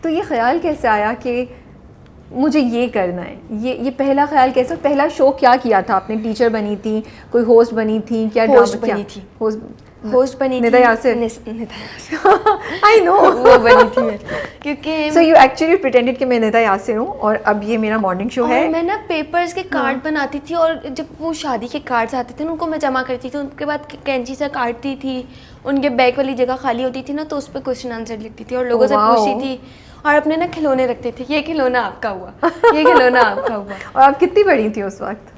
तो ये ख्याल कैसे आया कि मुझे ये करना है? ये पहला ख्याल कैसे, पहला शो क्या किया था आपने? टीचर बनी थी, कोई होस्ट बनी थी, क्या होस्ट ड्रामा बनी थी, होस्ट बनी निदा थी, यासिर। आई नो वो बनी थी मैं, क्योंकि सो यू एक्चुअली प्रिटेंडेड कि मैं निदा यासिर हूँ और अब ये मेरा मॉर्निंग शो है। मैं ना पेपर्स के कार्ड बनाती थी और जब वो शादी के कार्ड्स आते थे ना उनको मैं जमा करती थी, उनके बाद कैंची से काटती थी, उनके बैग वाली जगह खाली होती थी ना तो उस पर क्वेश्चन आंसर लिखती थी और लोगों से पूछती थी और अपने ना खिलौने रखते थे, ये खिलौना आपका हुआ, ये खिलौना आपका हुआ। और आप कितनी बड़ी थी उस वक्त?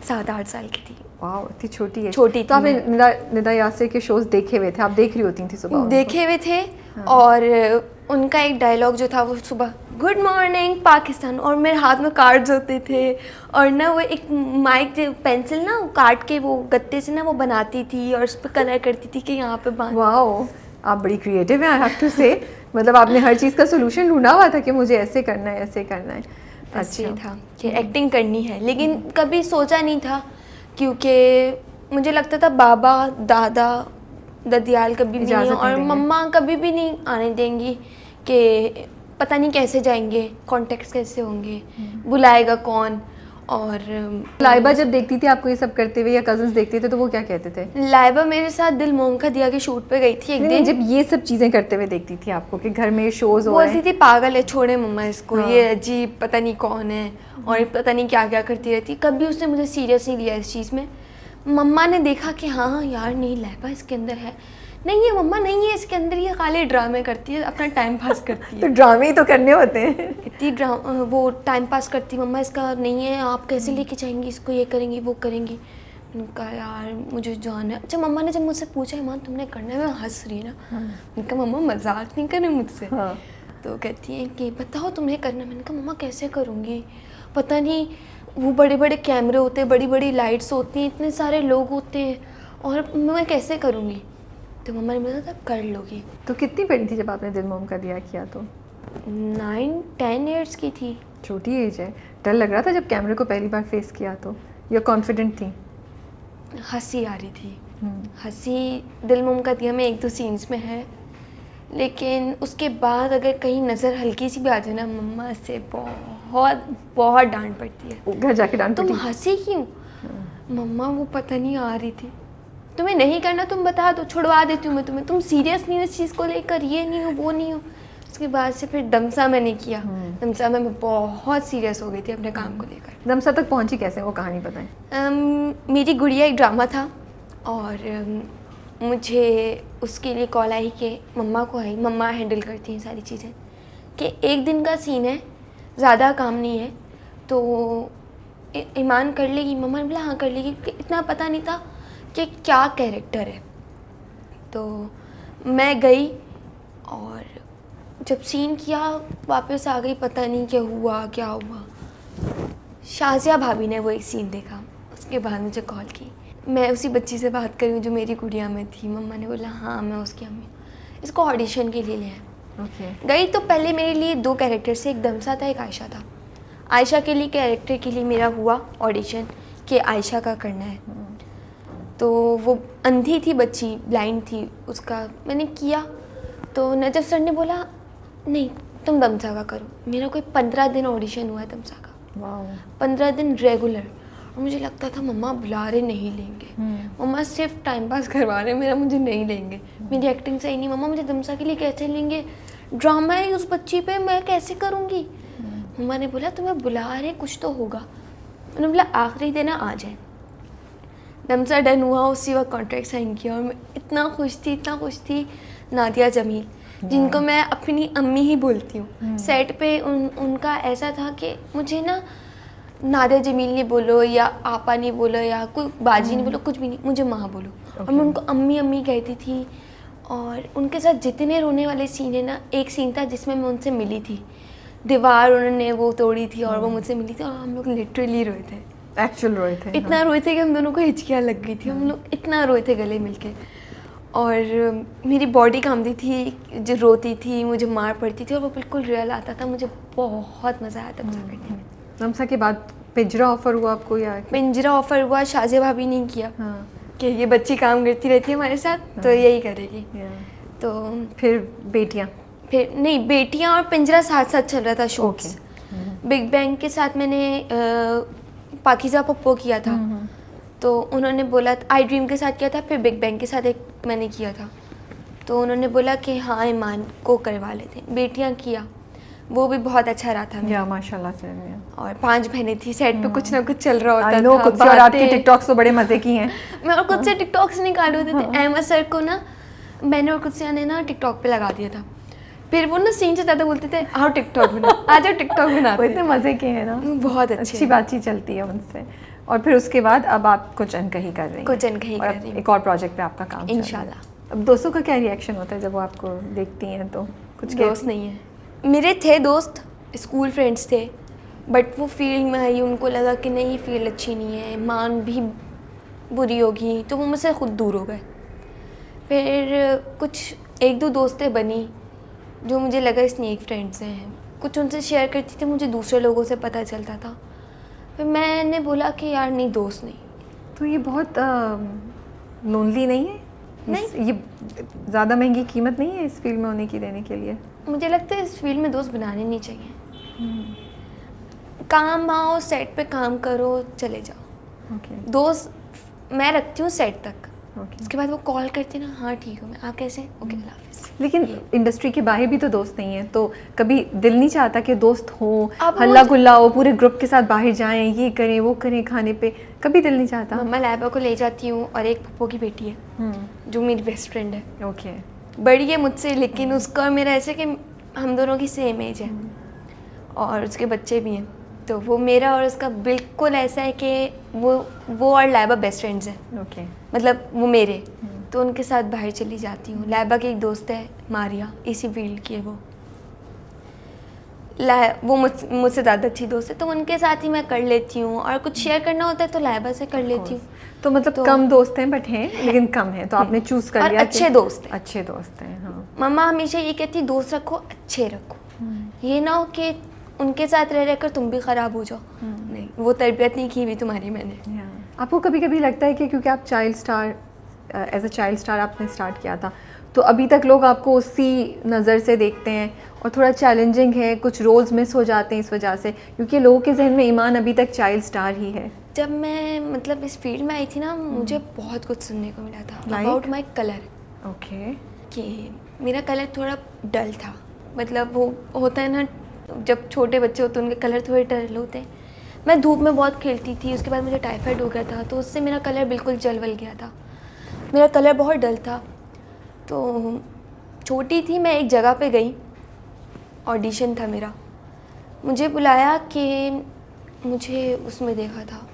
7-8 साल की थी। वाह, इतनी छोटी है। छोटी तो आपने निदा यासिर के शोज देखे हुए थे? आप देख रही होती थी सुबह? देखे हुए थे। और उनका एक डायलॉग जो था वो सुबह गुड मॉर्निंग पाकिस्तान, और मेरे हाथ में कार्ड्स होते थे और ना वो एक माइक पेंसिल ना काट के वो गत्ते से ना वो बनाती थी और उस पर कलर करती थी कि यहाँ पे बांध। वाह, आप बड़ी क्रिएटिव हैं, आई हैव टू से। मतलब आपने हर चीज़ का सोल्यूशन ढूंढा हुआ था कि मुझे ऐसे करना है, ऐसे करना है। अच्छा था कि एक्टिंग करनी है, लेकिन कभी सोचा नहीं था क्योंकि मुझे लगता था बाबा दादा ददियाल कभी भी नहीं और मम्मा कभी भी नहीं आने देंगी कि पता नहीं कैसे जाएंगे, कॉन्टेक्ट्स कैसे होंगे, बुलाएगा कौन। और लाइबा जब देखती थी आपको ये सब करते हुए या कजन्स देखते थे तो वो क्या कहते थे? लाइबा मेरे साथ दिल मोम का दिया के शूट पे गई थी एक दिन। जब ये सब चीज़ें करते हुए देखती थी आपको कि घर में शोज हो रहे हैं, बोलती थी पागल है, छोड़े मम्मा इसको, ये अजीब पता नहीं कौन है और पता नहीं क्या क्या करती रहती। कभी उसने मुझे सीरियस नहीं लिया इस चीज़ में। मम्मा ने देखा कि हाँ यार नहीं लाइबा इसके अंदर है, नहीं है मम्मा नहीं है इसके अंदर, ये खाली ड्रामे करती है, अपना टाइम पास करती है। तो ड्रामे ही तो करने होते हैं। इतनी वो टाइम पास करती, मम्मा इसका नहीं है, आप कैसे लेके जाएंगी इसको, ये करेंगी वो करेंगी। उनका यार मुझे जाना है। अच्छा मम्मा ने जब मुझसे पूछा ईमान तुमने करना है, मैं हंस रही ना, उनका मम्मा मजाक नहीं करे मुझसे। तो कहती हैं कि बताओ तुम्हें करना। मैंने कहा मम्मा कैसे करूँगी, पता नहीं, वो बड़े बड़े कैमरे होते हैं, बड़ी बड़ी लाइट्स होती हैं, इतने सारे लोग होते हैं और मैं कैसे करूँगी। तो मम्मा ने बोला था कर लोगी। तो कितनी बड़ी थी जब आपने दिल मोम का दिया किया? तो 9-10 ईयर्स की थी। छोटी एज है। डर लग रहा था जब कैमरे को पहली बार फेस किया तो, या कॉन्फिडेंट थी? हंसी आ रही थी, हंसी दिल मोम का दिया में 1-2 सीन्स में है, लेकिन उसके बाद अगर कहीं नज़र हल्की सी भी आ जाए ना मम्मा से बहुत बहुत डांट पड़ती है। घर जाके डांट पड़ती? तुम हंसी क्यों? मम्मा वो पता नहीं आ रही थी, तुम्हें नहीं करना तुम बता दो, छुड़वा देती हूँ मैं तुम्हें, तुम सीरियस नहीं हो इस चीज़ को लेकर, ये नहीं हो वो नहीं हो। उसके बाद से फिर दमसा मैंने किया। दमसा में मैं बहुत सीरियस हो गई थी अपने काम को लेकर। दमसा तक पहुँची कैसे, वो कहानी बताएं। मेरी गुड़िया एक ड्रामा था और मुझे उसके लिए कॉल आई कि मम्मा को आई, मम्मा हैंडल करती हैं सारी चीज़ें, कि एक दिन का सीन है, ज़्यादा काम नहीं है तो ईमान कर लेगी। मम्मा ने बोला हाँ कर लेगी, इतना पता नहीं था कि क्या कैरेक्टर है। तो मैं गई और जब सीन किया वापस आ गई, पता नहीं क्या हुआ। शाजिया भाभी ने वो एक सीन देखा, उसके बाद मुझे कॉल की, मैं उसी बच्ची से बात कर रही हूँ जो मेरी गुड़िया में थी। मम्मा ने बोला हाँ मैं उसकी अम्मी, इसको ऑडिशन के लिए ले आए। गई तो पहले मेरे लिए 2 कैरेक्टर से, एक दमसा था एक आयशा था। आयशा के लिए कैरेक्टर के लिए मेरा हुआ ऑडिशन कि आयशा का करना है। तो वो अंधी थी बच्ची, ब्लाइंड थी, उसका मैंने किया। तो नजफ सर ने बोला नहीं तुम दमसा का करो। मेरा कोई 15 दिन ऑडिशन हुआ है दमसा का, 15 दिन रेगुलर। और मुझे लगता था मम्मा बुला रहे नहीं लेंगे, मम्मा सिर्फ टाइम पास करवा रहे मेरा, मुझे नहीं लेंगे, मेरी एक्टिंग सही नहीं, मम्मा मुझे दमसा के लिए कैसे लेंगे, ड्रामा है उस बच्ची पे, मैं कैसे करूँगी। मम्मा ने बोला तुम्हें बुला रहे कुछ तो होगा। उन्होंने बोला आखिरी दिन आ जाए। दमसा डन हुआ, उसी वक्त कॉन्ट्रैक्ट साइन किया और मैं इतना खुश थी। नादिया जमील जिनको मैं अपनी अम्मी ही बोलती हूँ, सेट पे उनका ऐसा था कि मुझे ना नादिया जमील नहीं बोलो या आपा नहीं बोलो या कोई बाजी नहीं बोलो, कुछ भी नहीं, मुझे माँ बोलो। और मैं उनको अम्मी कहती थी। और उनके साथ जितने रोने वाले सीन है ना, एक सीन था जिसमें मैं उनसे मिली थी, दीवार उन्होंने वो तोड़ी थी और वो मुझसे मिली थी और हम लोग लिटरली रोए थे, एक्चुअल रोए थे, इतना रोए थे कि हम दोनों को हिचकियाँ लग गई थी, हम लोग इतना रोए थे गले मिलके। और मेरी बॉडी कांपती थी, जो रोती थी, मुझे मार पड़ती थी और वो बिल्कुल रियल आता था। मुझे बहुत मज़ा आया दमसा करने में। दमसा के बाद पिंजरा ऑफर हुआ आपको? या पिंजरा ऑफर हुआ, शाजिया भाभी ने किया कि ये बच्ची काम करती रहती है हमारे साथ तो यही करेगी। तो फिर बेटियाँ फिर नहीं, बेटियां और पिंजरा साथ साथ चल रहा था शूट्स। बिग बैंग के साथ मैंने पाकीज़ा पप्पो किया था, तो उन्होंने बोला, आई ड्रीम के साथ किया था, फिर बिग बैंग के साथ एक मैंने किया था, तो उन्होंने बोला कि हाँ ईमान को करवा लेते हैं। बेटियां किया, वो भी बहुत अच्छा रहा था मेरा। या माशाल्लाह से। और 5 बहनें थी, सेट पे कुछ ना कुछ चल रहा होता आई नो, था, खुद से। और आपके टिकटॉक्स तो बड़े मजे की हैं। मैं और खुद से टिकटॉक्स निकाले होते थे। अहमद सर को ना मैंने और खुद से ने ना टिकटॉक पे लगा दिया था, फिर वो ना सीन से ज़्यादा बोलते थे आओ टिकटॉक बना, आ जाओ टिकटॉक बना। वो इतने मजे के हैं ना, बहुत अच्छी बातचीत चलती है उनसे। और फिर उसके बाद अब आप कुछ अनकही कर रही हैं, कुछ अनकही कर रही हूँ, एक और प्रोजेक्ट पे आपका काम इंशाल्लाह। अब दोस्तों का क्या रिएक्शन होता है जब वो आपको देखती हैं? तो कुछ दोस्त नहीं है मेरे, थे दोस्त, स्कूल फ्रेंड्स थे, बट वो फील्ड में आई, उनको लगा कि नहीं फील्ड अच्छी नहीं है, मान भी बुरी होगी, तो वो मुझसे खुद दूर हो गए। फिर कुछ 1-2 दोस्तें बनी जो मुझे लगा स्नेक फ्रेंड्स हैं, कुछ उनसे शेयर करती थी, मुझे दूसरे लोगों से पता चलता था। फिर मैंने बोला कि यार नहीं, दोस्त नहीं। तो ये बहुत लोनली नहीं है? नहीं, ये ज़्यादा महंगी कीमत नहीं है इस फील्ड में होने की देने के लिए? मुझे लगता है इस फील्ड में दोस्त बनाने नहीं चाहिए। काम आओ, सेट पे काम करो, चले जाओ। ओके। दोस्त मैं रखती हूँ सेट तक, ओके। उसके बाद वो कॉल करती ना, हाँ ठीक हूँ मैं, आप कैसे? ओके, अल्लाह हाफिज़। लेकिन इंडस्ट्री के बाहर भी तो दोस्त नहीं है, तो कभी दिल नहीं चाहता कि दोस्त हो, अब हल्ला गुल्ला हो, पूरे ग्रुप के साथ बाहर जाएं, ये करें वो करें, खाने पे कभी दिल नहीं चाहता? मम्मा लैबा को ले जाती हूँ, और एक पप्पो की बेटी है जो मेरी बेस्ट फ्रेंड है, ओके। बड़ी है मुझसे, लेकिन उसका और मेरा ऐसे कि हम दोनों की सेम एज है, और उसके बच्चे भी हैं, तो वो मेरा और उसका बिल्कुल ऐसा है कि वो और लैबा बेस्ट फ्रेंड्स हैं। ओके। मतलब वो मेरे, तो उनके साथ बाहर चली जाती हूँ। लैबा की एक दोस्त है मारिया, इसी फील्ड की है वो मुझसे ज़्यादा अच्छी दोस्त है, तो उनके साथ ही मैं कर लेती हूँ, और कुछ शेयर करना होता है तो लैबा से कर लेती हूँ। तो मतलब कम दोस्त हैं, बट हैं लेकिन कम हैं, तो आपने चूज कर लिया। अच्छे दोस्त हैं, अच्छे दोस्त हैं। हाँ, मम्मा हमेशा ये कहती दोस्त रखो, अच्छे रखो, ये ना हो कि उनके साथ रह रहकर तुम भी ख़राब हो जाओ। नहीं, वो तरबियत नहीं की हुई तुम्हारी मैंने। आपको कभी कभी लगता है कि क्योंकि आप child star, as a child star आपने स्टार्ट किया था, तो अभी तक लोग आपको उसी नज़र से देखते हैं, और थोड़ा चैलेंजिंग है, कुछ रोल्स मिस हो जाते हैं इस वजह से, क्योंकि लोगों के जहन में ईमान अभी तक चाइल्ड स्टार ही है? जब मैं मतलब इस फील्ड में आई थी ना, मुझे बहुत कुछ सुनने को मिला था अबाउट माई कलर। ओके। कि मेरा कलर थोड़ा डल था, मतलब वो होता है ना जब छोटे बच्चे होते हैं उनके कलर थोड़े डल होते हैं। मैं धूप में बहुत खेलती थी, उसके बाद मुझे टाइफाइड हो गया था, तो उससे मेरा कलर बिल्कुल जल वल गया था, मेरा कलर बहुत डल था। तो छोटी थी मैं, एक जगह पे गई, ऑडिशन था मेरा, मुझे बुलाया कि मुझे उसमें देखा था